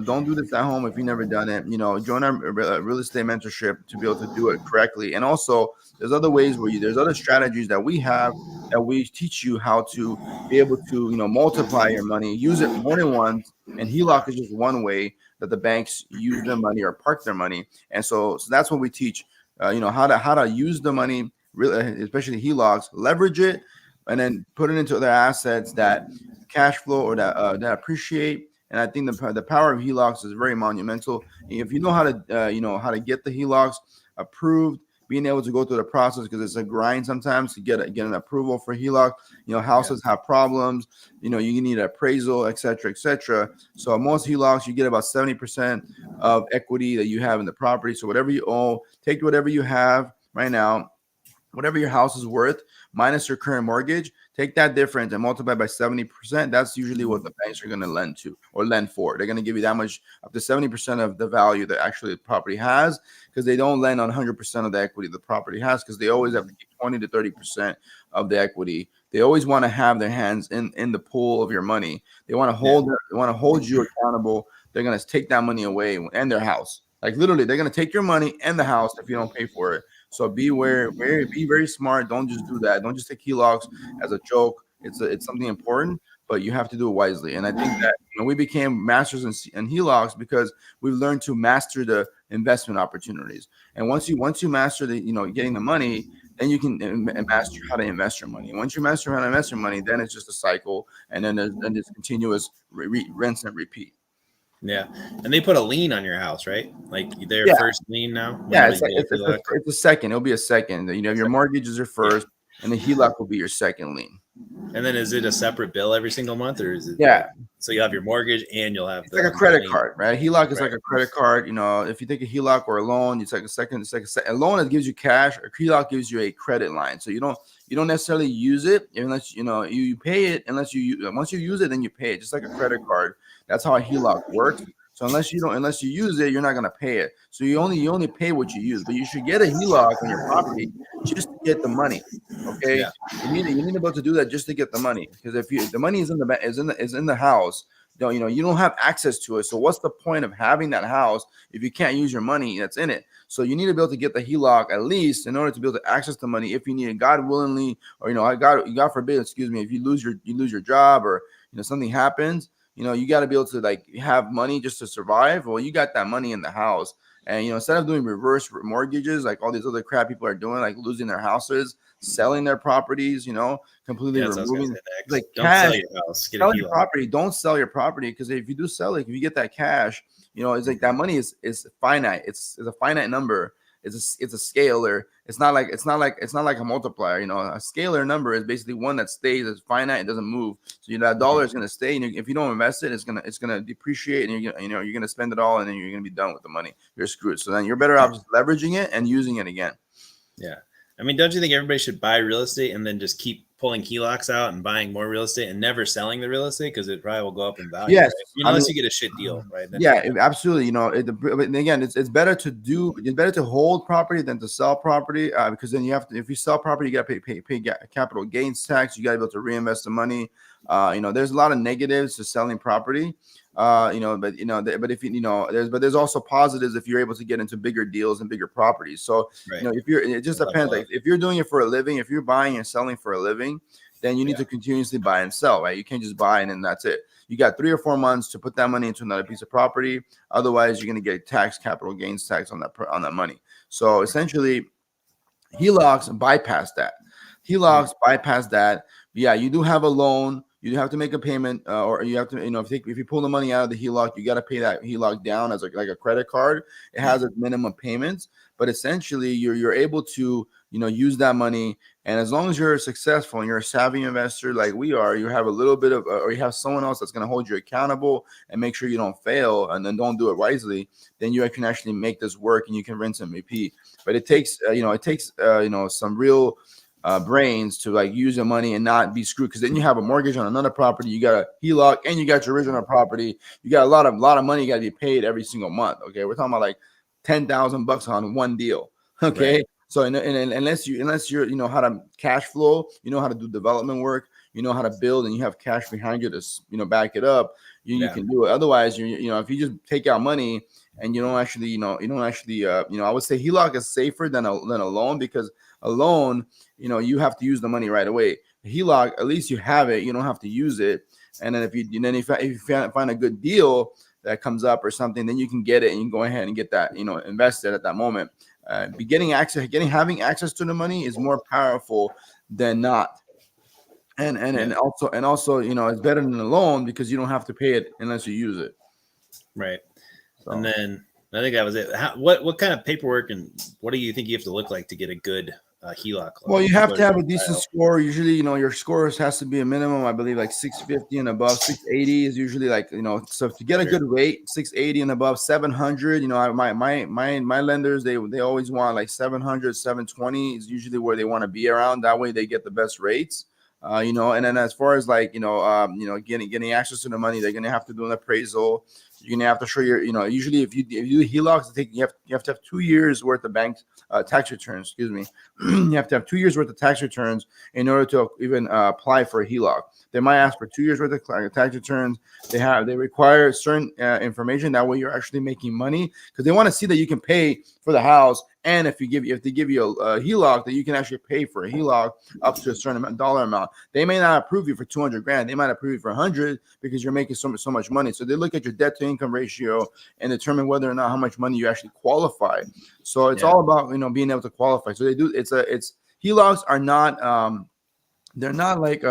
Don't do this at home if you've never done it. Join our real estate mentorship to be able to do it correctly. And also, there's other ways there's other strategies that we have that we teach you how to be able to, multiply your money, use it more than once. And HELOC is just one way that the banks use their money or park their money. And so that's what we teach. How to use the money, especially HELOCs, leverage it, and then put it into other assets that cash flow or that appreciate. And I think the power of HELOCs is very monumental. If you know how to get the HELOCs approved, being able to go through the process, because it's a grind sometimes to get an approval for HELOC. Houses have problems. You need an appraisal, et cetera. So most HELOCs, you get about 70% of equity that you have in the property. So whatever you owe, take whatever you have right now, whatever your house is worth, minus your current mortgage, take that difference and multiply by 70%. That's usually what the banks are going to lend to or lend for. They're going to give you that much, up to 70% of the value that actually the property has, because they don't lend on 100% of the equity the property has, because they always have to keep 20 to 30% of the equity. They always want to have their hands in the pool of your money. They want to hold you accountable. They're going to take that money away and their house. Like literally, they're going to take your money and the house if you don't pay for it. So be very smart. Don't just do that. Don't just take HELOCs as a joke. It's something important, but you have to do it wisely. And I think that we became masters in HELOCs because we've learned to master the investment opportunities. And once you master the getting the money, then you can master how to invest your money. Once you master how to invest your money, then it's just a cycle, and then there's continuous rinse and repeat. Yeah, and they put a lien on your house, right? Like their first lien now. Yeah, it's a second. It'll be a second. Your mortgage is your first. and the HELOC will be your second lien. And then is it a separate bill every single month, or is it? Yeah. So you have your mortgage and you'll have It's like a credit card, right? HELOC is like a credit card. You know, if you take a HELOC or a loan, it's like a loan that gives you cash. A HELOC gives you a credit line, so you don't necessarily use it unless you pay it unless once you use it, then you pay it, just like a credit card. That's how a HELOC works. So unless you use it, you're not gonna pay it. So you only pay what you use. But you should get a HELOC on your property just to get the money. Okay, you need to be able to do that just to get the money, because if the money is in the house, you don't have access to it. So what's the point of having that house if you can't use your money that's in it? So you need to be able to get the HELOC at least in order to be able to access the money if you need it, God willingly, or God forbid, excuse me, if you lose your job, or something happens. You got to be able to like have money just to survive. Well, you got that money in the house, and instead of doing reverse mortgages like all these other crap people are doing, like losing their houses, selling their properties, completely removing like don't cash. Sell your house. Get sell a your property. Don't sell your property, because if you do sell it, if you get that cash, it's like that money is finite. It's a finite number. It's a scalar. It's not like a multiplier. A scalar number is basically one that stays. It's finite. It doesn't move. So that dollar is going to stay. And if you don't invest it, it's gonna depreciate, and you're gonna spend it all, and then you're gonna be done with the money. You're screwed. So then you're better off just leveraging it and using it again. Yeah. I mean, don't you think everybody should buy real estate and then just keep pulling HELOCs out and buying more real estate and never selling the real estate, because it probably will go up in value? Yes, right? Unless you get a shit deal, right? Then absolutely. But again, it's better to hold property than to sell property, because then if you sell property, you got to pay capital gains tax. You got to be able to reinvest the money. There's a lot of negatives to selling property. But there's also positives if you're able to get into bigger deals and bigger properties. So it just depends. Like if you're doing it for a living, if you're buying and selling for a living, then you need to continuously buy and sell, right? You can't just buy and then that's it. You got 3 or 4 months to put that money into another piece of property. Otherwise, you're going to get capital gains tax on that money. So essentially, HELOCs bypass that. Yeah, you do have a loan. You have to make a payment, or you have to, if you pull the money out of the HELOC, you got to pay that HELOC down as like a credit card. It has a minimum payments, but essentially you're able to, use that money. And as long as you're successful and you're a savvy investor like we are, you have a little bit of, or you have someone else that's going to hold you accountable and make sure you don't fail, and then don't do it wisely, then you can actually make this work and you can rinse and repeat. But it takes, some real brains to like use your money and not be screwed, because then you have a mortgage on another property, you got a HELOC, and you got your original property. You got a lot of money you got to be paid every single month. Okay, we're talking about like $10,000 on one deal. Okay, right. So unless you're how to cash flow, how to do development work, how to build, and you have cash behind you to back it up, you can do it. Otherwise, if you just take out money and you don't actually I would say HELOC is safer than a loan, because a loan, you have to use the money right away. HELOC, at least you have it, you don't have to use it. And then if you find a good deal that comes up or something, then you can get it and you can go ahead and get that, invested at that moment. Having access to the money is more powerful than not. And also, it's better than a loan, because you don't have to pay it unless you use it. Right. So. And then I think that was it. What kind of paperwork and what do you think you have to look like to get a good HELOC? Well, you have to have a decent score. Usually, your score has to be a minimum, I believe, like 650 and above. 680 is usually like, so to get a good rate, 680 and above. 700, my lenders, they always want like 700, 720 is usually where they want to be around. That way they get the best rates. And then as far as like, getting access to the money, they're going to have to do an appraisal. You're going to have to show usually if you do HELOCs, you have to have 2 years worth of bank tax returns, excuse me. You have to have 2 years worth of tax returns in order to even apply for a HELOC. They might ask for 2 years worth of tax returns. They require certain information. That way you're actually making money, because they want to see that you can pay for the house. And if they give you a HELOC, that you can actually pay for a HELOC up to a certain dollar amount. They may not approve you for $200,000. They might approve you for $100 because you're making so much money. So they look at your debt to income ratio and determine whether or not how much money you actually qualify. So it's all about being able to qualify. So they do. It's HELOCs are not they're not like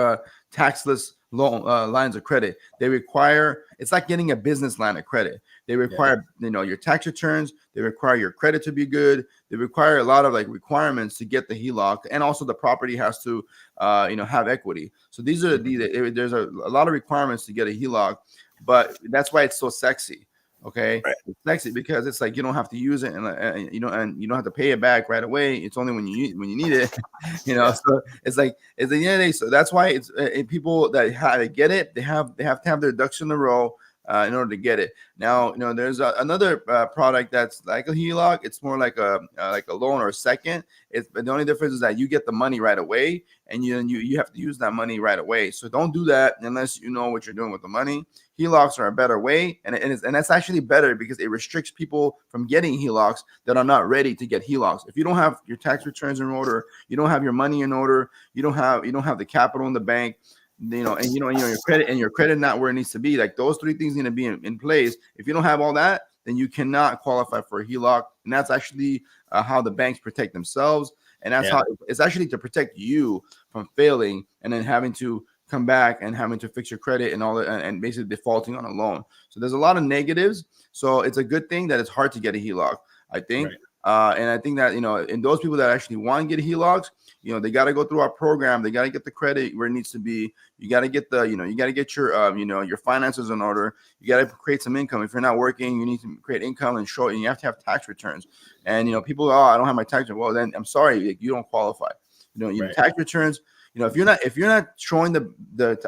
taxless lines of credit. They require, it's like getting a business line of credit. They require, your tax returns. They require your credit to be good. They require a lot of like requirements to get the HELOC, and also the property has to, have equity. So these are there's a lot of requirements to get a HELOC, but that's why it's so sexy. Okay, right. It's sexy because it's like you don't have to use it, and you don't have to pay it back right away. It's only when you need it, So it's like it's the end of the day. So that's why it's people that get it, they have to have their ducks in a row in order to get it. Now, there's another product that's like a HELOC. It's more like a loan or a second. But the only difference is that you get the money right away, and you have to use that money right away. So don't do that unless you know what you're doing with the money. HELOCs are a better way, and that's actually better because it restricts people from getting HELOCs that are not ready to get HELOCs. If you don't have your tax returns in order, you don't have your money in order, you don't have the capital in the bank, your credit not where it needs to be. Like those three things need to be in place. If you don't have all that, then you cannot qualify for a HELOC, and that's actually how the banks protect themselves, and that's how it's actually to protect you from failing and then having to come back and having to fix your credit and all that, and basically defaulting on a loan. So there's a lot of negatives. So it's a good thing that it's hard to get a HELOC, I think. Right. And I think that, in those people that actually want to get HELOCs, they got to go through our program. They got to get the credit where it needs to be. You got to get you got to get your, your finances in order. You got to create some income. If you're not working, you need to create income and show it. And you have to have tax returns. And, people, I don't have my tax return. Well, then I'm sorry, you don't qualify. Your tax returns. If you're not showing the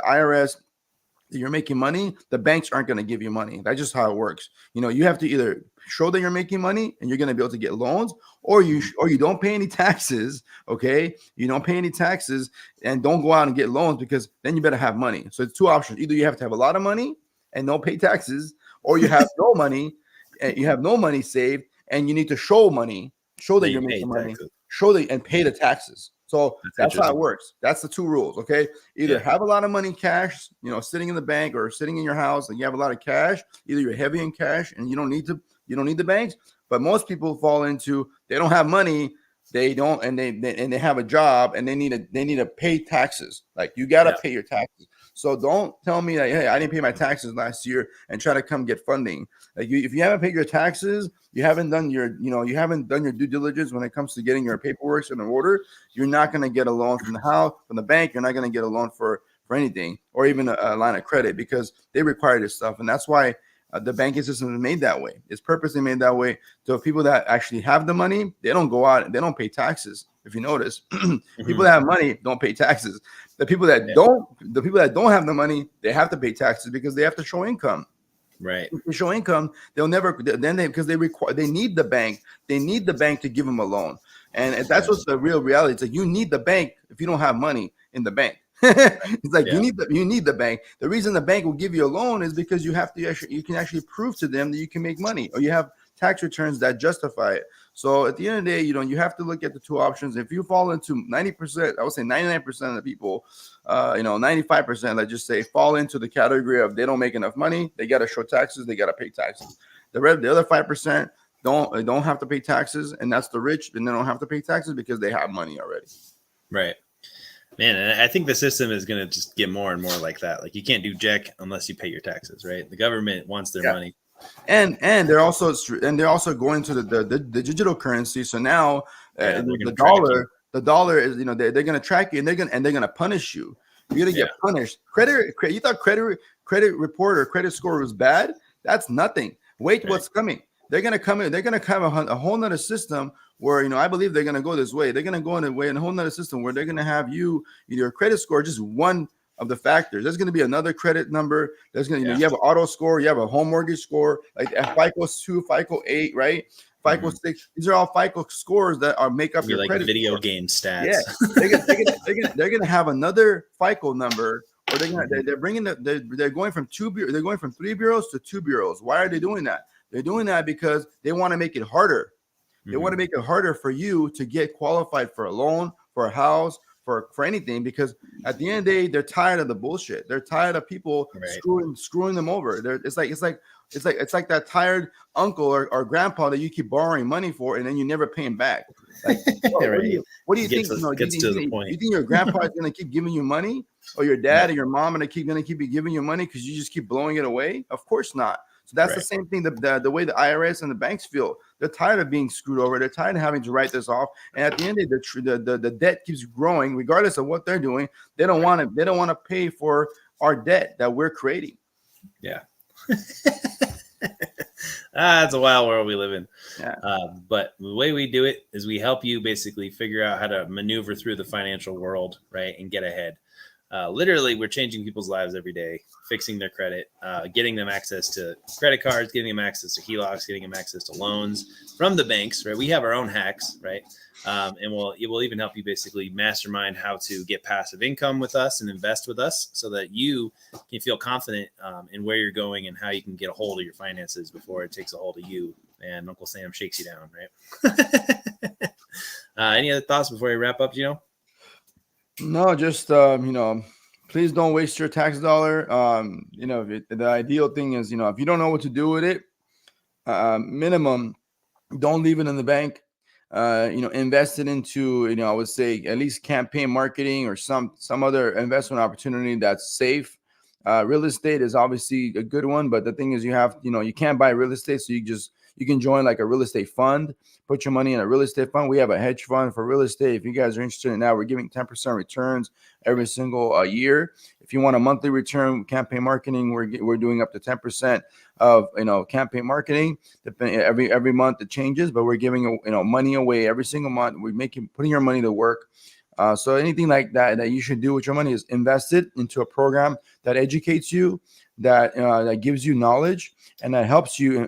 IRS that you're making money, the banks aren't going to give you money. That's just how it works. You have to either show that you're making money and you're going to be able to get loans, or you don't pay any taxes. Okay, you don't pay any taxes and don't go out and get loans, because then you better have money. So it's two options: either you have to have a lot of money and don't pay taxes, or you have no money and you have no money saved and you need to show that you're making money, and pay the taxes. So that's how it works. That's the two rules. Okay. Either have a lot of money cash, sitting in the bank, or sitting in your house and you have a lot of cash. Either you're heavy in cash and you don't need the banks. But most people fall into, they don't have money. They don't, and they have a job and they need to pay taxes. Like you got to pay your taxes. So don't tell me that, hey, I didn't pay my taxes last year and try to come get funding. Like if you haven't paid your taxes, you haven't done your due diligence when it comes to getting your paperwork in order, you're not going to get a loan from the house, from the bank. You're not going to get a loan for anything, or even a line of credit, because they require this stuff. And that's why the banking system is made that way. It's purposely made that way. So people that actually have the money, they don't go out and they don't pay taxes. If you notice, people that have money don't pay taxes. The people that don't have the money, they have to pay taxes because they have to show income. Right. If they show income, they'll never, because they need the bank. They need the bank to give them a loan. And that's what's the real reality. It's like you need the bank if you don't have money in the bank. It's like you need the bank. The reason the bank will give you a loan is because you can actually prove to them that you can make money, or you have tax returns that justify it. So at the end of the day, you have to look at the two options. If you fall into 90%, I would say 99% of the people, 95%, let's just say, fall into the category of they don't make enough money. They got to show taxes. They got to pay taxes. The other 5% don't have to pay taxes, and that's the rich, and they don't have to pay taxes because they have money already. Right. Man, and I think the system is going to just get more and more like that. Like you can't do jack unless you pay your taxes, right? The government wants their money. And they're also going to the digital currency. So now the dollar is, they're going to track you, and they're going to punish you. You're going to get punished. You thought credit report or credit score was bad? That's nothing. Wait, what's coming? They're going to come in. They're going to have a whole nother system where, I believe they're going to go this way. They're going to go in a whole nother system where they're going to have your credit score just one of the factors. There's going to be another credit number. There's going to, you have an auto score, you have a home mortgage score, like FICO 2, FICO 8, right? FICO 6. These are all FICO scores that make up your credit video score. Game stats. Yeah, they're going to have another FICO number, or they're going from 3 bureaus to 2 bureaus. Why are they doing that? They're doing that because they want to make it harder. They want to make it harder for you to get qualified for a loan, for a house, for anything, because at the end of the day, they're tired of the bullshit. They're tired of people screwing them over. It's like that tired uncle or grandpa that you keep borrowing money for, and then you never pay him back. Like, Right. what do you Gets think? to- Do gets to the you point. think your grandpa is going to keep giving you money, or your dad or your mom going to keep giving you money because you just keep blowing it away? Of course not. So that's the Right. same thing. The way the IRS and the banks feel, they're tired of being screwed over. They're tired of having to write this off. And at the end of the day, the debt keeps growing, regardless of what they're doing. They don't want to. They don't want to pay for our debt that we're creating. Yeah. It's a wild world we live in. Yeah. But the way we do it is we help you basically figure out how to maneuver through the financial world, right, and get ahead. Literally, we're changing people's lives every day, fixing their credit, getting them access to credit cards, getting them access to HELOCs, getting them access to loans from the banks, right? We have our own hacks, right? And we'll even help you basically mastermind how to get passive income with us and invest with us so that you can feel confident in where you're going and how you can get a hold of your finances before it takes a hold of you and Uncle Sam shakes you down, right? Any other thoughts before we wrap up, Gino? No, just please don't waste your tax dollar. The ideal thing is, if you don't know what to do with it, minimum, don't leave it in the bank. Invest it into, I would say at least campaign marketing or some other investment opportunity that's safe. Real estate is obviously a good one, but the thing is, you can't buy real estate, so you can join like a real estate fund, put your money in a real estate fund. We have a hedge fund for real estate. If you guys are interested in that, we're giving 10% returns every single year. If you want a monthly return, campaign marketing, we're doing up to 10% of campaign marketing. Every month it changes, but we're giving money away every single month. We're putting your money to work. So anything like that you should do with your money is invest it into a program that educates you, that gives you knowledge, and that helps you,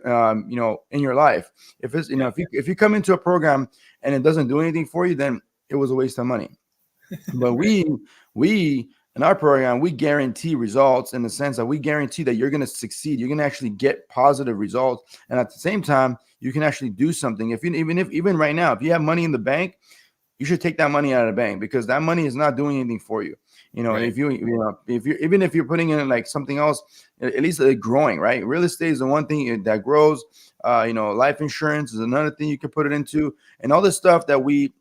in your life. If it's, if you come into a program and it doesn't do anything for you, then it was a waste of money. But we in our program, we guarantee results in the sense that we guarantee that you're going to succeed. You're going to actually get positive results, and at the same time, you can actually do something. Even right now, if you have money in the bank, you should take that money out of the bank because that money is not doing anything for you. Right. If you're putting in like something else, at least growing, right? Real estate is the one thing that grows. Life insurance is another thing you can put it into, and all this stuff that we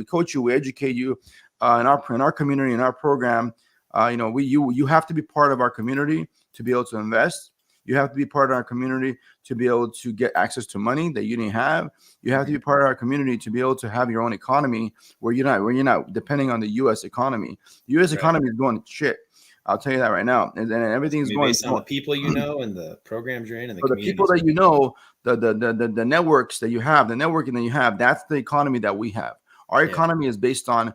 coach you, we educate you in our community, in our program. You have to be part of our community to be able to invest. You have to be part of our community to be able to get access to money that you didn't have. You have to be part of our community to be able to have your own economy where you're not depending on the U.S. economy. The U.S. economy is going to shit. I'll tell you that right now, and everything's going based on the people and the programs you're in and the people that the networks that you have, the networking that you have. That's the economy that we have. Our economy is based on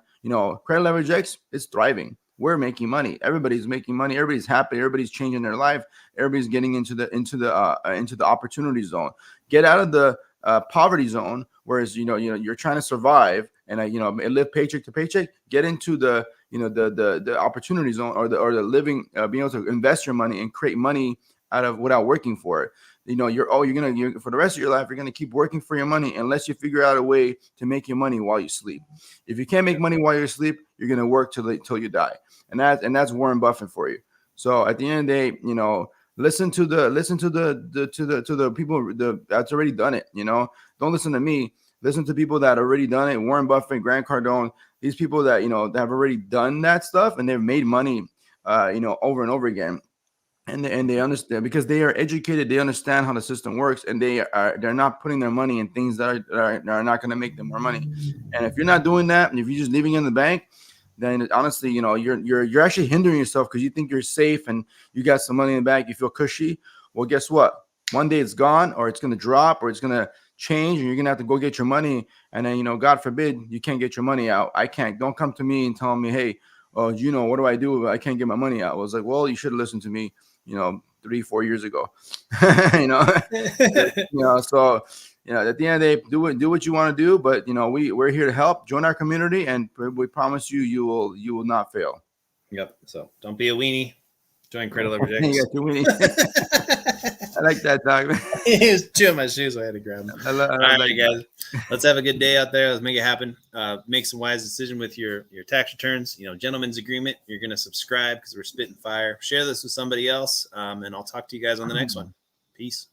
credit leverage X. It's thriving. We're making money. Everybody's making money. Everybody's happy. Everybody's changing their life. Everybody's getting into the opportunity zone. Get out of the poverty zone, whereas you're trying to survive and live paycheck to paycheck. Get into the the opportunity zone or the living, being able to invest your money and create money without working for it. You're for the rest of your life, you're gonna keep working for your money unless you figure out a way to make your money while you sleep. If you can't make money while you sleep, you're gonna work till you die, and that's Warren Buffett for you. So at the end of the day, listen to the people that's already done it. Don't listen to me. Listen to people that already done it. Warren Buffett, Grant Cardone, these people that that have already done that stuff and they've made money, over and over again. And they understand because they are educated. They understand how the system works, and they're not putting their money in things that are not going to make them more money. And if you're not doing that, and if you're just leaving it in the bank, then honestly, you're actually hindering yourself because you think you're safe and you got some money in the bank. You feel cushy. Well, guess what? One day it's gone, or it's going to drop, or it's going to change, and you're going to have to go get your money. And then God forbid you can't get your money out. I can't. Don't come to me and tell me, hey, what do I do if I can't get my money out? I was like, well, you should have listened to me 3-4 years ago. So at the end of the day, do what you want to do, but we're here to help. Join our community, and we promise you will not fail. Yep. So don't be a weenie. Join Credit Leverage X. I like that, dog. He was chewing my shoes, so I had to grab them. All right, guys. Let's have a good day out there. Let's make it happen. Make some wise decision with your tax returns. Gentleman's agreement. You're going to subscribe because we're spitting fire. Share this with somebody else, and I'll talk to you guys on the next one. Peace.